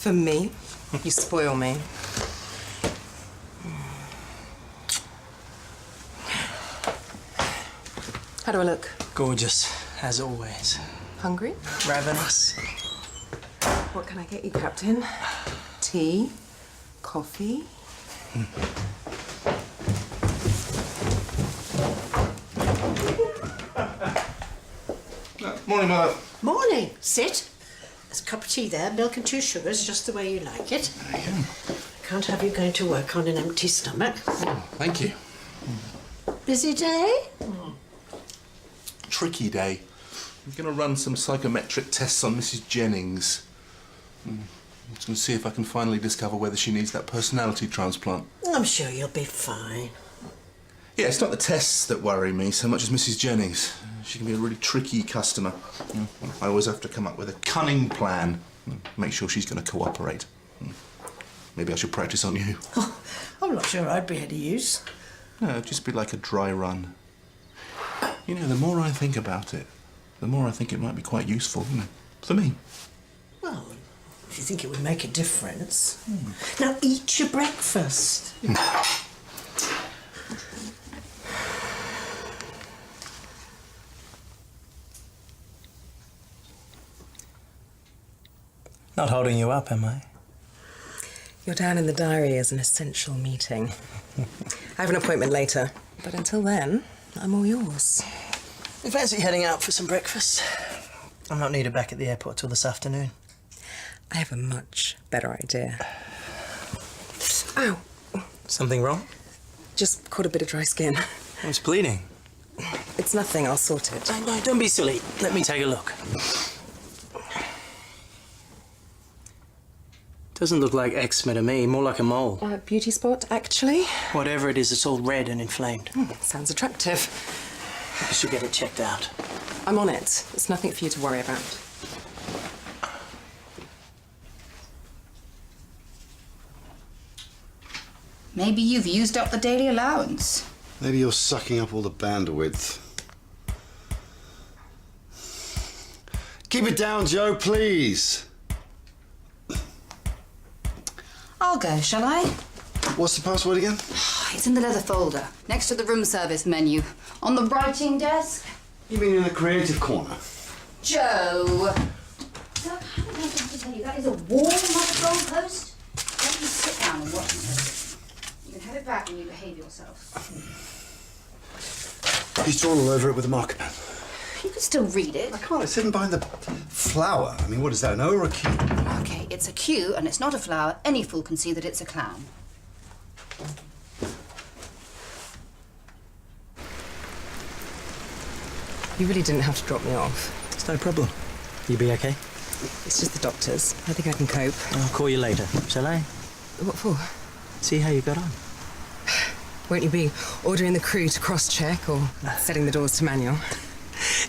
For me? You spoil me. How do I look? Gorgeous, as always. Hungry? Ravenous. What can I get you, Captain? Tea? Coffee? Morning, Mother. Morning. Sit. There's a cup of tea there, milk and 2 sugars, just the way you like it. There you go. Can't have you going to work on an empty stomach. Oh, thank you. Busy day? Tricky day. I'm going to run some psychometric tests on Mrs. Jennings. I'm just going to see if I can finally discover whether she needs that personality transplant. I'm sure you'll be fine. Yeah, it's not the tests that worry me so much as Mrs. Jennings. She can be a really tricky customer. I always have to come up with a cunning plan. Make sure she's going to cooperate. Maybe I should practice on you. Oh, I'm not sure I'd be any use. No, it'd just be like a dry run. You know, the more I think about it, the more I think it might be quite useful, you know, for me. Well, if you think it would make a difference. Now eat your breakfast. Not holding you up, am I? You're down in the diary as an essential meeting. I have an appointment later, but until then, I'm all yours. You fancy heading out for some breakfast? I'm not needed back at the airport till this afternoon. I have a much better idea. Ow! Something wrong? Just caught a bit of dry skin. It's bleeding. It's nothing, I'll sort it. No, don't be silly. Let me take a look. Doesn't look like eczema to me, more like a mole. Beauty spot, actually. Whatever it is, it's all red and inflamed. Sounds attractive. You should get it checked out. I'm on it. It's nothing for you to worry about. Maybe you've used up the daily allowance. Maybe you're sucking up all the bandwidth. Keep it down, Joe, please. I'll go, shall I? What's the password again? It's in the leather folder, next to the room service menu. On the writing desk. You mean in the creative corner? Joe! So, how did I have to tell you? That is a warm mother goalpost. Let me sit down and watch it. You can have it back when you behave yourself. He's drawn all over it with a marker pen. You can still read it. I can't, it's hidden behind the flower. I mean, what is that, an O or a Q? Okay, it's a Q and it's not a flower. Any fool can see that it's a clown. You really didn't have to drop me off. It's no problem. You be okay? It's just the doctors. I think I can cope. I'll call you later, shall I? What for? See how you got on. Won't you be ordering the crew to cross-check or setting the doors to manual?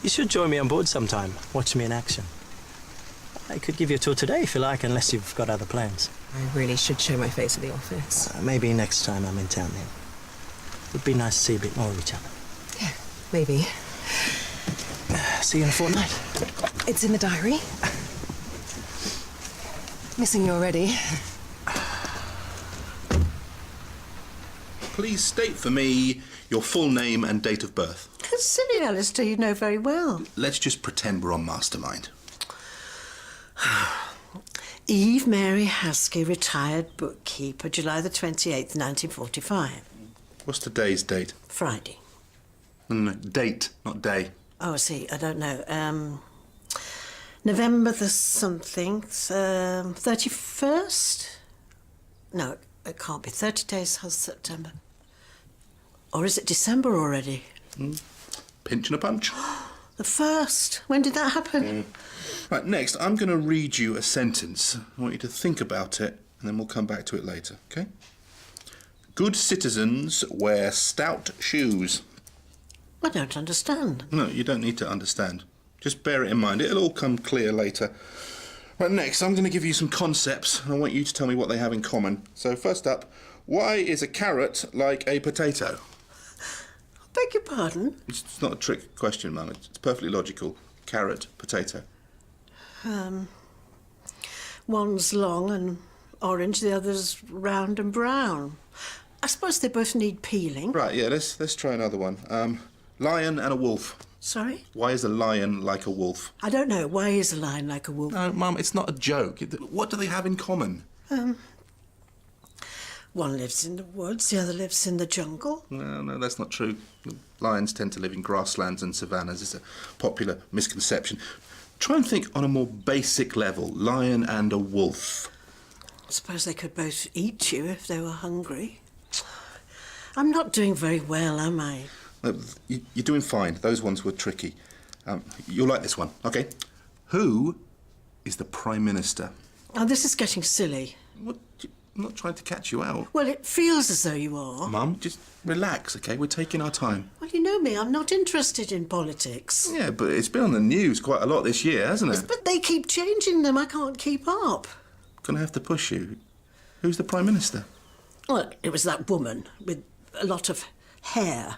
You should join me on board sometime. Watch me in action. I could give you a tour today if you like, unless you've got other plans. I really should show my face at the office. Maybe next time I'm in town then. Would be nice to see a bit more of each other. Yeah, maybe. See you in a fortnight. It's in the diary. Missing you already. Please state for me your full name and date of birth. Silly, Alistair, you know very well. Let's just pretend we're on Mastermind. Eve Mary Haskey, retired bookkeeper, July the 28th, 1945. What's today's date? Friday. No, date, not day. Oh, I see. I don't know. November the something, 31st? No, it can't be. 30 days has September. Or is it December already? Pinch and a punch. The 1st. When did that happen? Right, next, I'm going to read you a sentence. I want you to think about it, and then we'll come back to it later, okay? Good citizens wear stout shoes. I don't understand. No, you don't need to understand. Just bear it in mind. It'll all come clear later. Right, next, I'm going to give you some concepts, and I want you to tell me what they have in common. So, first up, why is a carrot like a potato? Beg your pardon? It's not a trick question, Mum. It's perfectly logical. Carrot, potato. One's long and orange, the other's round and brown. I suppose they both need peeling. Right, yeah, let's try another one. Lion and a wolf. Sorry? Why is a lion like a wolf? I don't know. Why is a lion like a wolf? No, Mum, it's not a joke. What do they have in common? One lives in the woods, the other lives in the jungle. No, that's not true. Lions tend to live in grasslands and savannas. It's a popular misconception. Try and think on a more basic level. Lion and a wolf. I suppose they could both eat you if they were hungry. I'm not doing very well, am I? You're doing fine. Those ones were tricky. You'll like this one, OK? Who is the Prime Minister? Oh, this is getting silly. What? I'm not trying to catch you out. Well, it feels as though you are. Mum, just relax, OK? We're taking our time. Well, you know me, I'm not interested in politics. Yeah, but it's been on the news quite a lot this year, hasn't it? But they keep changing them. I can't keep up. Gonna have to push you. Who's the Prime Minister? Well, it was that woman with a lot of hair.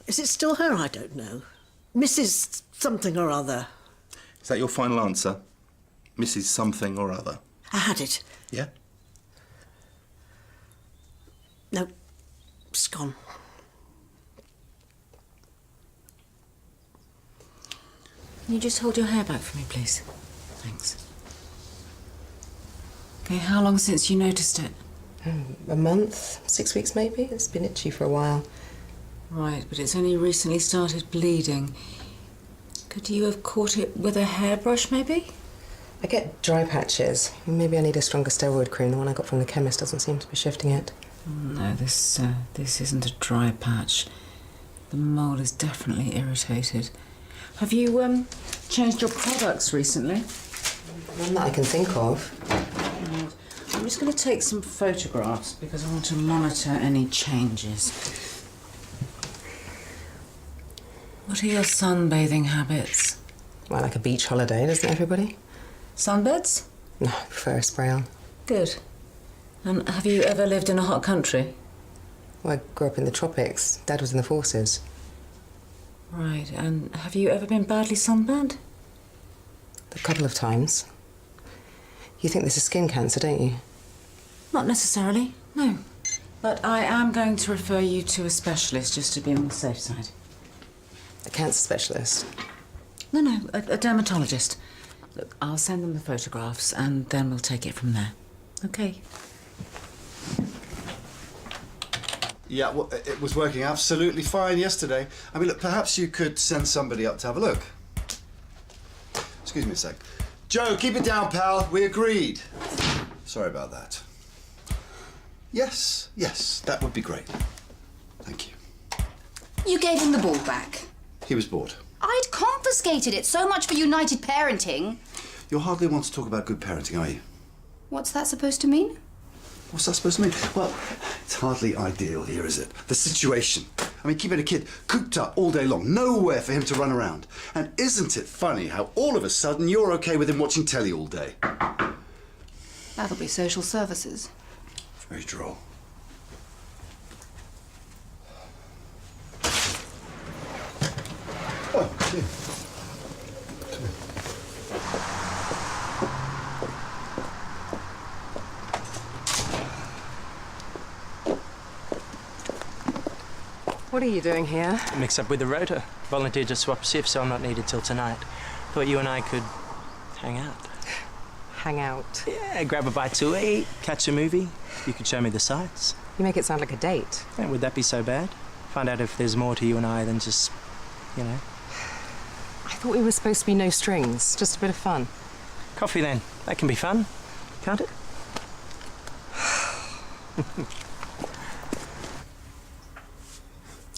Is it still her? I don't know. Mrs. something or other. Is that your final answer? Mrs. something or other? I had it. Yeah? No, it's gone. Can you just hold your hair back for me, please? Thanks. Okay, how long since you noticed it? A month, 6 weeks maybe. It's been itchy for a while. Right, but it's only recently started bleeding. Could you have caught it with a hairbrush, maybe? I get dry patches. Maybe I need a stronger steroid cream. The one I got from the chemist doesn't seem to be shifting it. No, this isn't a dry patch. The mole is definitely irritated. Have you changed your products recently? None that I can think of. Right. I'm just going to take some photographs because I want to monitor any changes. What are your sunbathing habits? Well, like a beach holiday, doesn't everybody? Sunbeds? No, I prefer a spray on. Good. And have you ever lived in a hot country? Well, I grew up in the tropics. Dad was in the forces. Right, and have you ever been badly sunburned? A couple of times. You think this is skin cancer, don't you? Not necessarily, no. But I am going to refer you to a specialist just to be on the safe side. A cancer specialist? No, a dermatologist. Look, I'll send them the photographs and then we'll take it from there. Okay. Yeah, well, it was working absolutely fine yesterday. I mean, look, perhaps you could send somebody up to have a look. Excuse me a sec. Joe, keep it down, pal. We agreed. Sorry about that. Yes, that would be great. Thank you. You gave him the ball back. He was bored. I'd confiscated it. So much for united parenting. You'll hardly want to talk about good parenting, are you? What's that supposed to mean? What's that supposed to mean? Well, it's hardly ideal here, is it? The situation. I mean, keeping a kid cooped up all day long, nowhere for him to run around. And isn't it funny how all of a sudden you're okay with him watching telly all day? That'll be social services. Very droll. Oh, dear. Come in. What are you doing here? Mix up with the rota. Volunteered to swap shifts, so I'm not needed till tonight. Thought you and I could hang out. Hang out. Yeah, grab a bite to eat, catch a movie. You could show me the sights. You make it sound like a date. Yeah, would that be so bad? Find out if there's more to you and I than just, you know. I thought we were supposed to be no strings, just a bit of fun. Coffee then. That can be fun, can't it?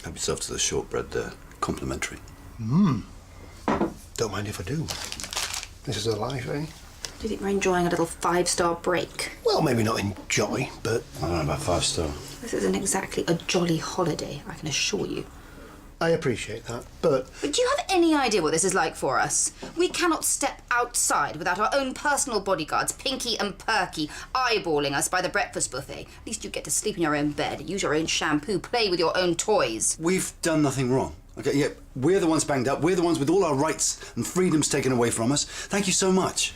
Help yourself to the shortbread there. Complimentary. Don't mind if I do. This is a life, eh? Do you think we're enjoying a little 5-star break? Well, maybe not enjoy, but I don't know about 5-star. This isn't exactly a jolly holiday, I can assure you. I appreciate that. But But do you have any idea what this is like for us? We cannot step outside without our own personal bodyguards, Pinky and Perky, eyeballing us by the breakfast buffet. At least you get to sleep in your own bed, use your own shampoo, play with your own toys. We've done nothing wrong. Okay, yeah, we're the ones banged up. We're the ones with all our rights and freedoms taken away from us. Thank you so much.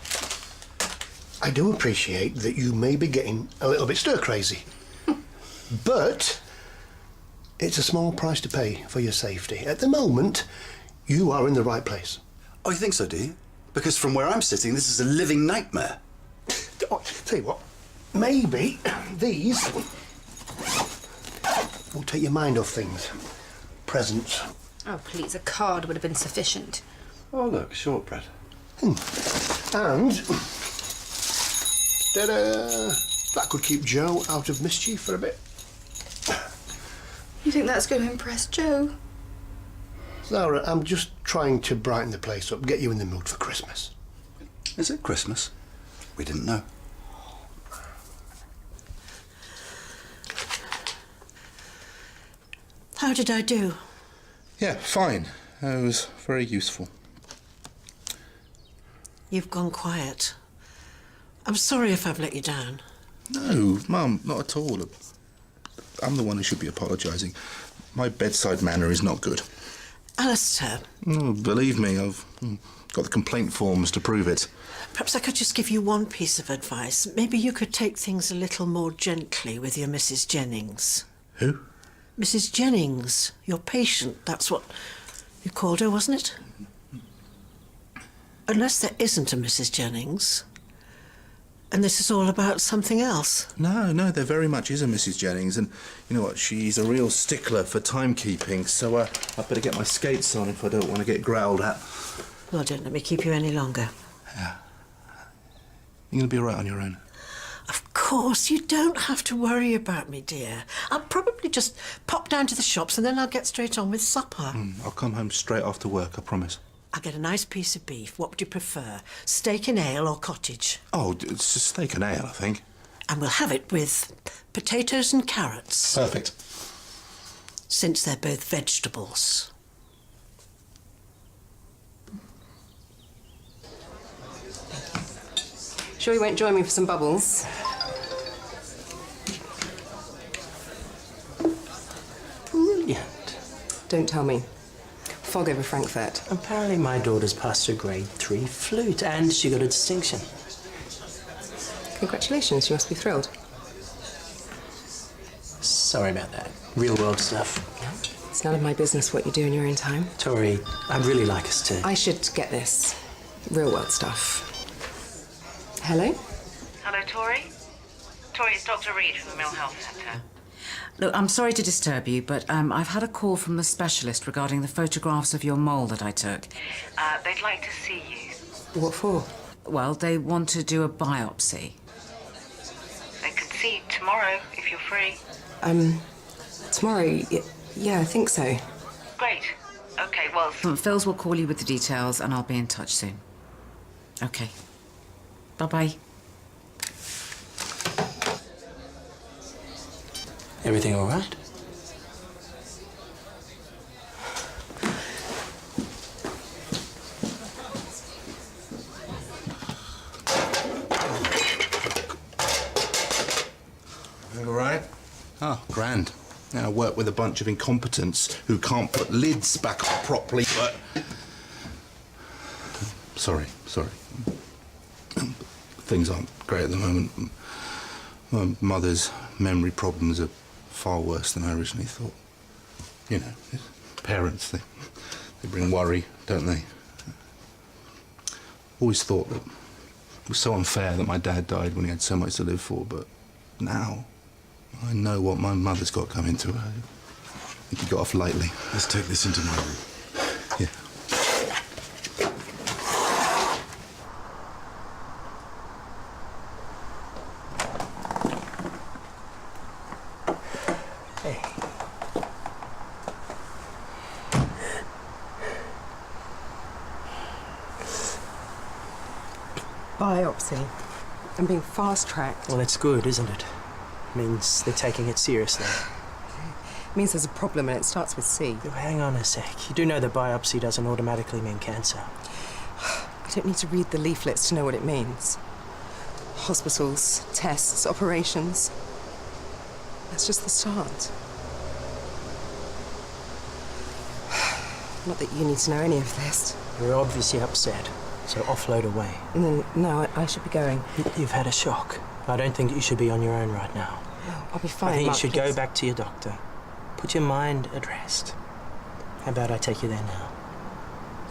I do appreciate that you may be getting a little bit stir-crazy. But it's a small price to pay for your safety. At the moment, you are in the right place. Oh, you think so, do you? Because from where I'm sitting, this is a living nightmare. Oh, tell you what, maybe these will take your mind off things. Presents. Oh, please, a card would have been sufficient. Oh, look, shortbread. And ta-da! That could keep Joe out of mischief for a bit. You think that's going to impress Joe? Laura, I'm just trying to brighten the place up, get you in the mood for Christmas. Is it Christmas? We didn't know. How did I do? Yeah, fine. It was very useful. You've gone quiet. I'm sorry if I've let you down. No, Mum, not at all. I'm the one who should be apologising. My bedside manner is not good. Alistair. Oh, believe me, I've got the complaint forms to prove it. Perhaps I could just give you one piece of advice. Maybe you could take things a little more gently with your Mrs. Jennings. Who? Mrs. Jennings, your patient. That's what you called her, wasn't it? Unless there isn't a Mrs. Jennings. And this is all about something else. No, there very much is a Mrs. Jennings, and you know what? She's a real stickler for timekeeping, so I'd better get my skates on if I don't want to get growled at. Well, don't let me keep you any longer. Yeah. You're going to be all right on your own? Of course, you don't have to worry about me, dear. I'll probably just pop down to the shops and then I'll get straight on with supper. I'll come home straight after work, I promise. I'll get a nice piece of beef. What would you prefer? Steak and ale or cottage? Oh, it's a steak and ale, I think. And we'll have it with potatoes and carrots. Perfect. Since they're both vegetables. Sure you won't join me for some bubbles? Brilliant. Don't tell me. Fog over Frankfurt. Apparently my daughter's passed her grade 3 flute and she got a distinction. Congratulations, you must be thrilled. Sorry about that. Real world stuff. It's none of my business what you do in your own time. Tori, I'd really like us to... I should get this. Real world stuff. Hello? Hello, Tori. Tori, it's Dr. Reed from the Mill Health Centre. Look, I'm sorry to disturb you, but I've had a call from the specialist regarding the photographs of your mole that I took. They'd like to see you. What for? Well, they want to do a biopsy. They can see you tomorrow, if you're free. Tomorrow? Yeah, I think so. Great. OK, well... Phils will call you with the details and I'll be in touch soon. OK. Bye-bye. Everything all right? All right? Oh, grand. Now I work with a bunch of incompetents who can't put lids back on properly, but... Sorry. Things aren't great at the moment. My mother's memory problems are far worse than I originally thought. You know, parents, they bring worry, don't they? Always thought that it was so unfair that my dad died when he had so much to live for, but now I know what my mother's got coming to her. I think he got off lightly. Let's take this into my room. Yeah. Biopsy. I'm being fast-tracked. Well, it's good, isn't it? Means they're taking it seriously. Means there's a problem and it starts with C. Oh, hang on a sec. You do know that biopsy doesn't automatically mean cancer. I don't need to read the leaflets to know what it means. Hospitals, tests, operations. That's just the start. Not that you need to know any of this. You're obviously upset. So offload away. No, I should be going. You've had a shock. I don't think you should be on your own right now. I'll be fine, I think Mark, you should please. go back to your doctor. Put your mind at rest. How about I take you there now?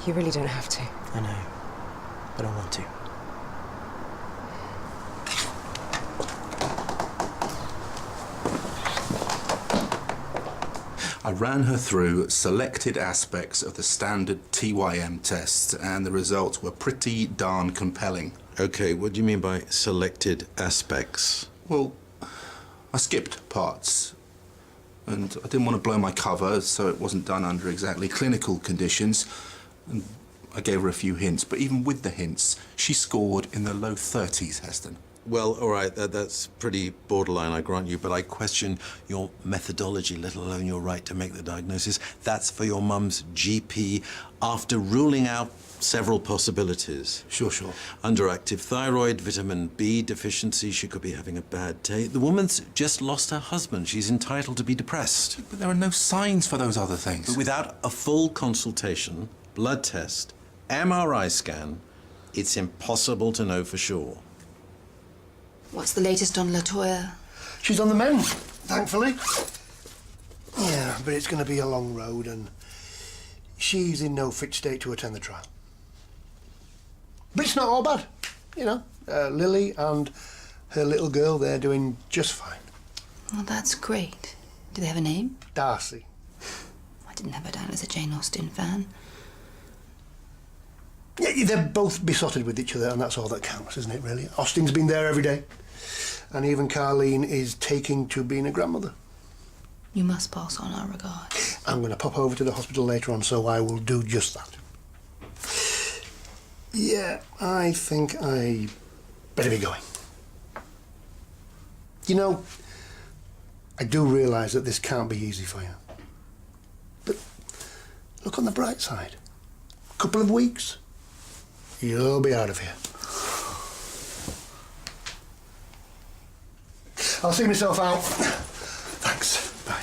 You really don't have to. I know, but I want to. I ran her through selected aspects of the standard TYM tests, and the results were pretty darn compelling. OK, what do you mean by selected aspects? Well, I skipped parts, and I didn't want to blow my cover, so it wasn't done under exactly clinical conditions. And I gave her a few hints, but even with the hints, she scored in the low 30s, Heston. Well, all right, that's pretty borderline, I grant you, but I question your methodology, let alone your right to make the diagnosis. That's for your mum's GP after ruling out several possibilities. Sure. Underactive thyroid, vitamin B deficiency, she could be having a bad day. The woman's just lost her husband. She's entitled to be depressed. But there are no signs for those other things. But without a full consultation, blood test, MRI scan, it's impossible to know for sure. What's the latest on Latoya? She's on the mend, thankfully. Yeah, but it's going to be a long road, and she's in no fit state to attend the trial. But it's not all bad, you know. Lily and her little girl, they're doing just fine. Well, that's great. Do they have a name? Darcy. I didn't have her down as a Jane Austen fan. Yeah, they're both besotted with each other, and that's all that counts, isn't it, really? Austen's been there every day. And even Carleen is taking to being a grandmother. You must pass on our regards. I'm going to pop over to the hospital later on, so I will do just that. Yeah, I think I better be going. You know, I do realise that this can't be easy for you. But look on the bright side. A couple of weeks, you'll be out of here. I'll see myself out. Thanks. Bye.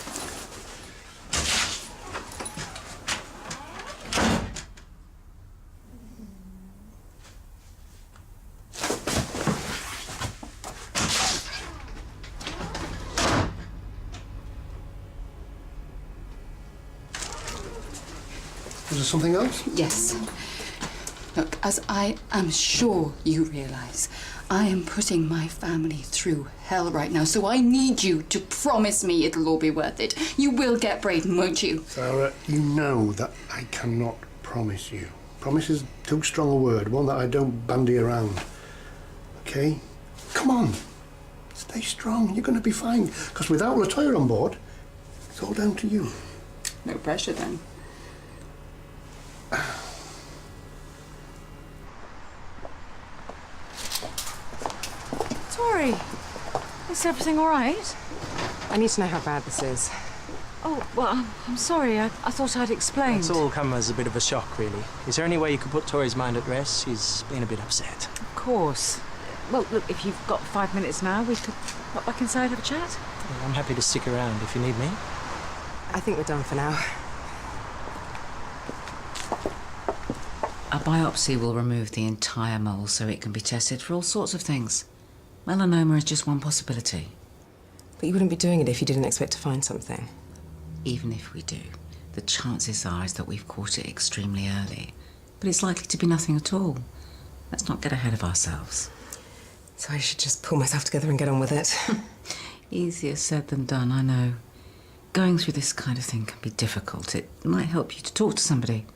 Is there something else? Yes. Look, as I am sure you realise, I am putting my family through hell right now, so I need you to promise me it'll all be worth it. You will get Braden, won't you? Sarah, you know that I cannot promise you. Promise is too strong a word, one that I don't bandy around. OK? Come on. Stay strong. You're going to be fine. Because without Latoya on board, it's all down to you. No pressure, then. Tori, is everything all right? I need to know how bad this is. Oh, well, I'm sorry. I thought I'd explained. It's all come as a bit of a shock, really. Is there any way you could put Tori's mind at rest? She's been a bit upset. Of course. Well, look, if you've got 5 minutes now, we could pop back inside and have a chat. Well, I'm happy to stick around if you need me. I think we're done for now. A biopsy will remove the entire mole so it can be tested for all sorts of things. Melanoma is just one possibility. But you wouldn't be doing it if you didn't expect to find something. Even if we do, the chances are is that we've caught it extremely early. But it's likely to be nothing at all. Let's not get ahead of ourselves. So I should just pull myself together and get on with it. Easier said than done, I know. Going through this kind of thing can be difficult. It might help you to talk to somebody.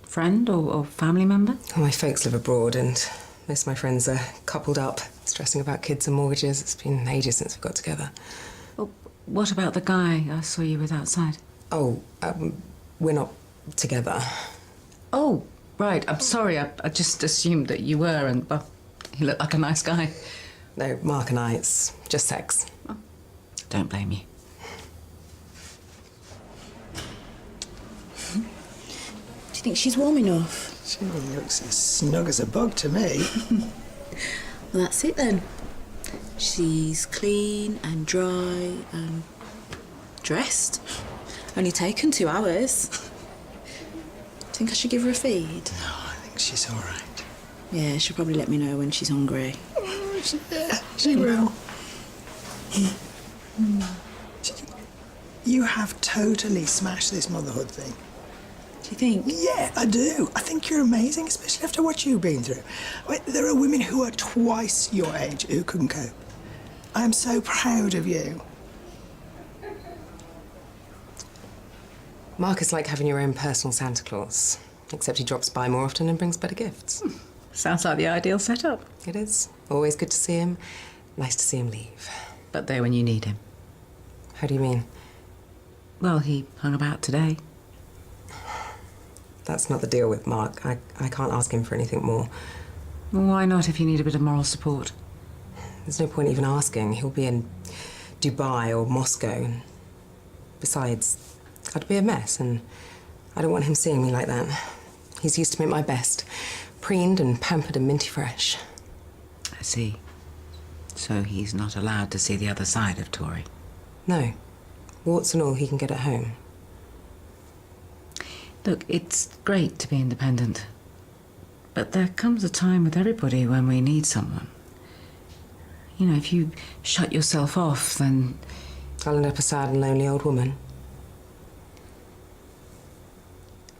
Friend or family member? Well, my folks live abroad and most of my friends are coupled up, stressing about kids and mortgages. It's been ages since we got together. Well, what about the guy I saw you with outside? Oh, we're not together. Oh, right. I'm sorry. I just assumed that you were, and, well, he looked like a nice guy. No, Mark and I, it's just sex. Oh, don't blame you. Do you think she's warm enough? She looks as snug as a bug to me. Well, that's it then. She's clean and dry and dressed. Only taken 2 hours. Think I should give her a feed? No, I think she's all right. Yeah, she'll probably let me know when she's hungry. Yeah, she will. You have totally smashed this motherhood thing. Do you think? Yeah, I do. I think you're amazing, especially after what you've been through. Wait, there are women who are twice your age who can cope. I am so proud of you. Mark is like having your own personal Santa Claus, except he drops by more often and brings better gifts. Sounds like the ideal setup. It is. Always good to see him. Nice to see him leave. But there when you need him. How do you mean? Well, he hung about today. That's not the deal with Mark. I can't ask him for anything more. Well, why not if you need a bit of moral support? There's no point even asking. He'll be in Dubai or Moscow. Besides, I'd be a mess, and I don't want him seeing me like that. He's used to me at my best. Preened and pampered and minty fresh. I see. So he's not allowed to see the other side of Tori? No. Warts and all he can get at home. Look, it's great to be independent. But there comes a time with everybody when we need someone. You know, if you shut yourself off, then... I'll end up a sad and lonely old woman.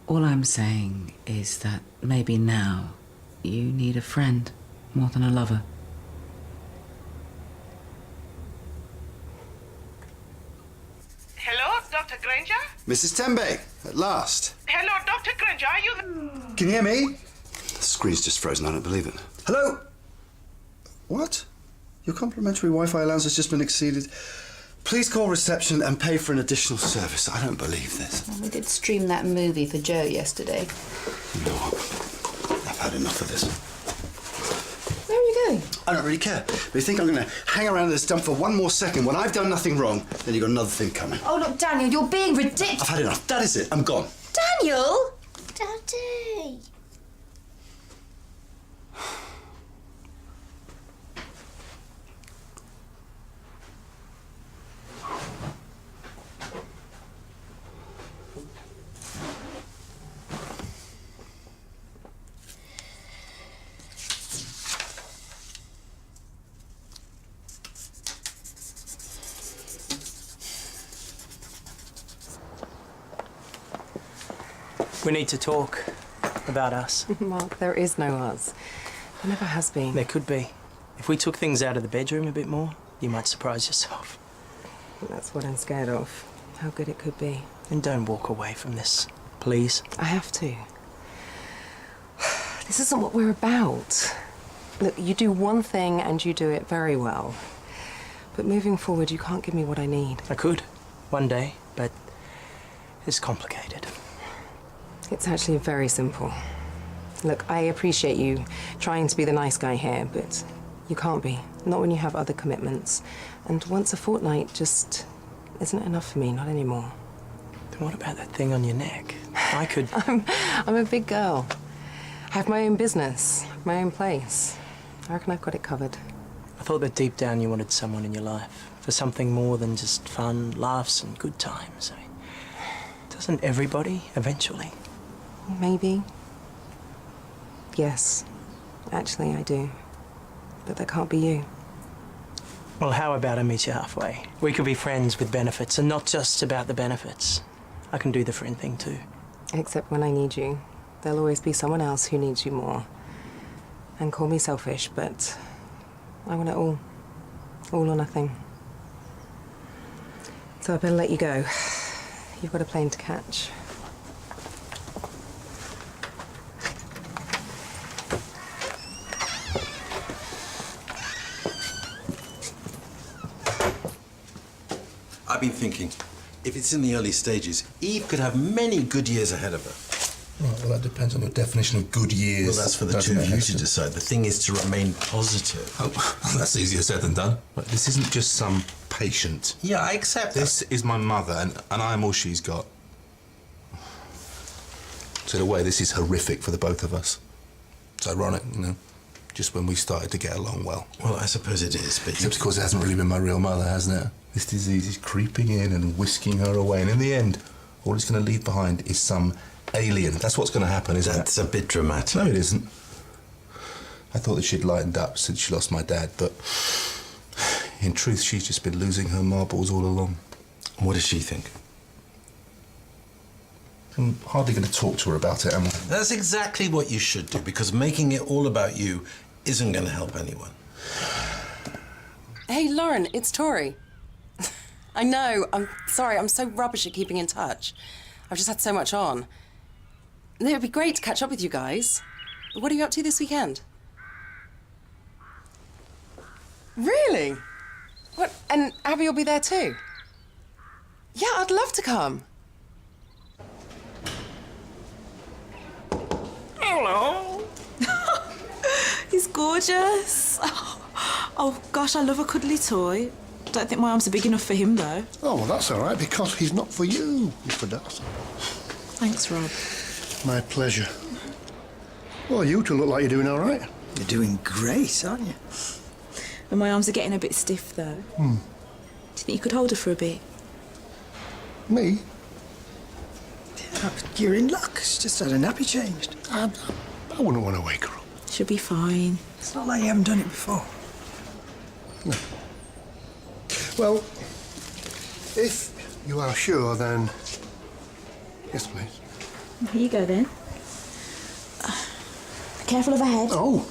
All I'm saying is that maybe now you need a friend more than a lover. Hello, Dr. Granger? Mrs. Tembe, at last. Hello, Dr. Granger, are you the... Can you hear me? The screen's just frozen, I don't believe it. Hello? What? Your complimentary Wi-Fi allowance has just been exceeded. Please call reception and pay for an additional service. I don't believe this. Well, we did stream that movie for Joe yesterday. No, I've had enough of this. Where are you going? I don't really care. But you think I'm going to hang around this dump for one more second when I've done nothing wrong, then you've got another thing coming. Oh, look, Daniel, you're being ridiculous. I've had enough. That is it. I'm gone. Daniel! Daddy! We need to talk about us. Mark, there is no us. There never has been. There could be. If we took things out of the bedroom a bit more, you might surprise yourself. That's what I'm scared of. How good it could be. And don't walk away from this, please. I have to. This isn't what we're about. Look, you do one thing and you do it very well. But moving forward, you can't give me what I need. I could, one day, but it's complicated. It's actually very simple. Look, I appreciate you trying to be the nice guy here, but you can't be. Not when you have other commitments. And once a fortnight just isn't enough for me, not anymore. Then what about that thing on your neck? I could... I'm a big girl. I have my own business, my own place. I reckon I've got it covered. I thought that deep down you wanted someone in your life. For something more than just fun, laughs and good times. I mean, doesn't everybody eventually? Maybe. Yes. Actually, I do. But that can't be you. Well, how about I meet you halfway? We could be friends with benefits, and not just about the benefits. I can do the friend thing too. Except when I need you. There'll always be someone else who needs you more. And call me selfish, but I want it all. All or nothing. So I better let you go. You've got a plane to catch. I've been thinking, if it's in the early stages, Eve could have many good years ahead of her. Right, well, that depends on your definition of good years. Well, that's for the two of you to decide. The thing is to remain positive. Oh, that's easier said than done. But this isn't just some patient. Yeah, I accept this is my mother, and I'm all she's got. So in a way, this is horrific for the both of us. It's ironic, you know, just when we started to get along well. Well, I suppose it is, but... Except because it hasn't really been my real mother, hasn't it? This disease is creeping in and whisking her away, and in the end, all it's going to leave behind is some alien. That's what's going to happen, isn't it? That's a bit dramatic. No, it isn't. I thought that she'd lightened up since she lost my dad, but in truth, she's just been losing her marbles all along. What does she think? I'm hardly going to talk to her about it, am I? That's exactly what you should do, because making it all about you isn't going to help anyone. Hey, Lauren, it's Tori. I know, I'm sorry, I'm so rubbish at keeping in touch. I've just had so much on. It would be great to catch up with you guys. What are you up to this weekend? Really? What, and Abby will be there too? Yeah, I'd love to come. Hello. He's gorgeous. Oh, gosh, I love a cuddly toy. Don't think my arms are big enough for him, though. Oh, well, that's all right, because he's not for you, Mr. Darcy. Thanks, Rob. My pleasure. Well, you two look like you're doing all right. You're doing great, aren't you? But my arms are getting a bit stiff, though. Do you think you could hold her for a bit? Me? You're in luck. She's just had a nappy changed. I wouldn't want to wake her up. She'll be fine. It's not like you haven't done it before. No. Well, if you are sure, then... Yes, please. Here you go, then. Be careful of her head. Oh.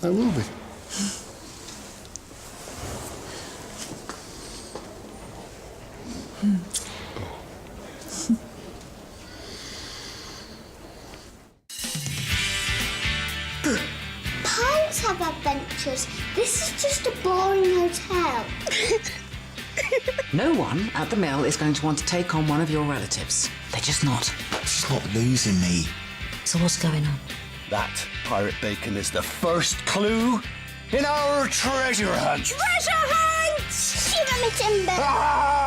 I will be. Pirates have adventures. This is just a boring hotel. No one at the mill is going to want to take on one of your relatives. They're just not. She's not losing me. So what's going on? That pirate bacon is the first clue in our treasure hunt. Treasure hunt! Shiver me timber! Ah!